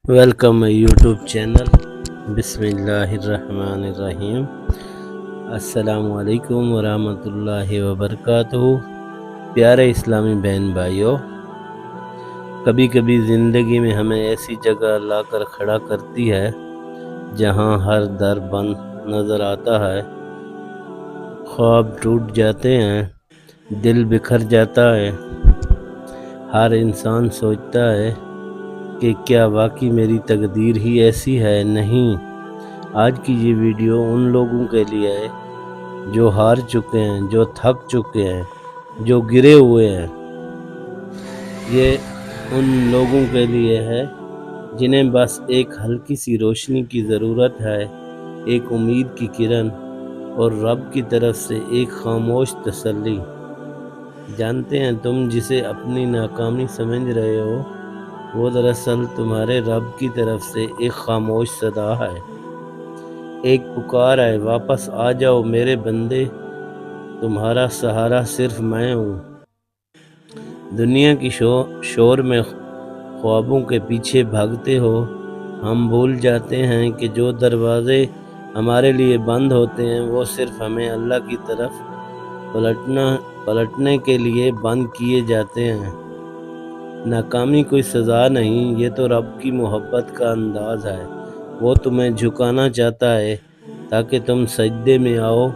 Welcome مائی YouTube channel بسم اللہ الرحمن الرحیم۔ السلام علیکم ورحمۃ اللہ وبرکاتہ۔ پیارے اسلامی بہن بھائیوں، کبھی کبھی زندگی میں ہمیں ایسی جگہ لا کر کھڑا کرتی ہے جہاں ہر در بند نظر آتا ہے، خواب ٹوٹ جاتے ہیں، دل بکھر جاتا ہے، ہر انسان سوچتا ہے کہ کیا واقعی میری تقدیر ہی ایسی ہے؟ نہیں۔ آج کی یہ ویڈیو ان لوگوں کے لیے ہے جو ہار چکے ہیں، جو تھک چکے ہیں، جو گرے ہوئے ہیں۔ یہ ان لوگوں کے لیے ہے جنہیں بس ایک ہلکی سی روشنی کی ضرورت ہے، ایک امید کی کرن اور رب کی طرف سے ایک خاموش تسلی۔ جانتے ہیں تم جسے اپنی ناکامی سمجھ رہے ہو، وہ دراصل تمہارے رب کی طرف سے ایک خاموش صدا ہے، ایک پکار ہے، واپس آ جاؤ میرے بندے، تمہارا سہارا صرف میں ہوں۔ دنیا کی شور میں خوابوں کے پیچھے بھاگتے ہو، ہم بھول جاتے ہیں کہ جو دروازے ہمارے لیے بند ہوتے ہیں وہ صرف ہمیں اللہ کی طرف پلٹنے کے لیے بند کیے جاتے ہیں۔ ناکامی کوئی سزا نہیں، یہ تو رب کی محبت کا انداز ہے۔ وہ تمہیں جھکانا چاہتا ہے تاکہ تم سجدے میں آؤ،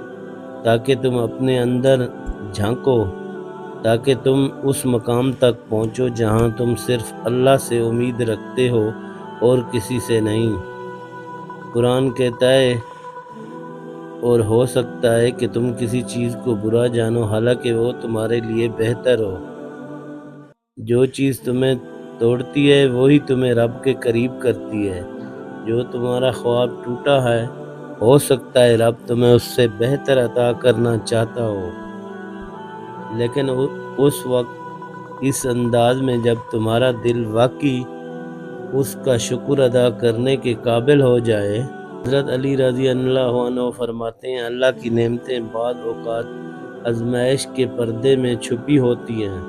تاکہ تم اپنے اندر جھانکو، تاکہ تم اس مقام تک پہنچو جہاں تم صرف اللہ سے امید رکھتے ہو اور کسی سے نہیں۔ قرآن کہتا ہے، اور ہو سکتا ہے کہ تم کسی چیز کو برا جانو حالانکہ وہ تمہارے لیے بہتر ہو۔ جو چیز تمہیں توڑتی ہے وہی تمہیں رب کے قریب کرتی ہے۔ جو تمہارا خواب ٹوٹا ہے، ہو سکتا ہے رب تمہیں اس سے بہتر عطا کرنا چاہتا ہو، لیکن اس وقت اس انداز میں جب تمہارا دل واقعی اس کا شکر ادا کرنے کے قابل ہو جائے۔ حضرت علی رضی اللہ عنہ فرماتے ہیں، اللہ کی نعمتیں بعض اوقات آزمائش کے پردے میں چھپی ہوتی ہیں۔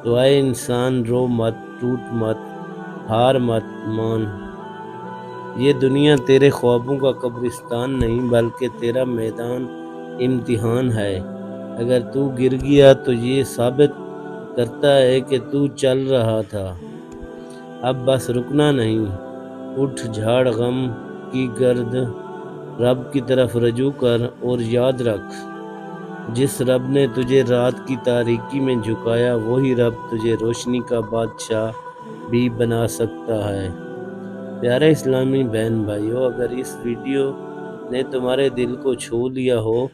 تو اے انسان، رو مت، ٹوٹ مت، ہار مت مان۔ یہ دنیا تیرے خوابوں کا قبرستان نہیں بلکہ تیرا میدان امتحان ہے۔ اگر تو گر گیا تو یہ ثابت کرتا ہے کہ تو چل رہا تھا۔ اب بس رکنا نہیں، اٹھ، جھاڑ غم کی گرد، رب کی طرف رجوع کر اور یاد رکھ، جس رب نے تجھے رات کی تاریکی میں جھکایا وہی رب تجھے روشنی کا بادشاہ بھی بنا سکتا ہے۔ پیارے اسلامی بہن بھائیوں، اگر اس ویڈیو نے تمہارے دل کو چھو لیا ہو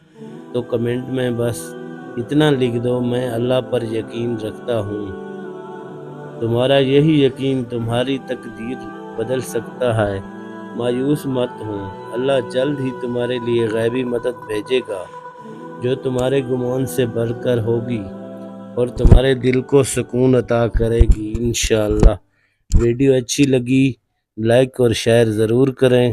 تو کمنٹ میں بس اتنا لکھ دو، میں اللہ پر یقین رکھتا ہوں۔ تمہارا یہی یقین تمہاری تقدیر بدل سکتا ہے۔ مایوس مت ہو، اللہ جلد ہی تمہارے لیے غیبی مدد بھیجے گا جو تمہارے گمان سے بڑھ کر ہوگی اور تمہارے دل کو سکون عطا کرے گی انشاءاللہ۔ ویڈیو اچھی لگی لائک اور شیئر ضرور کریں۔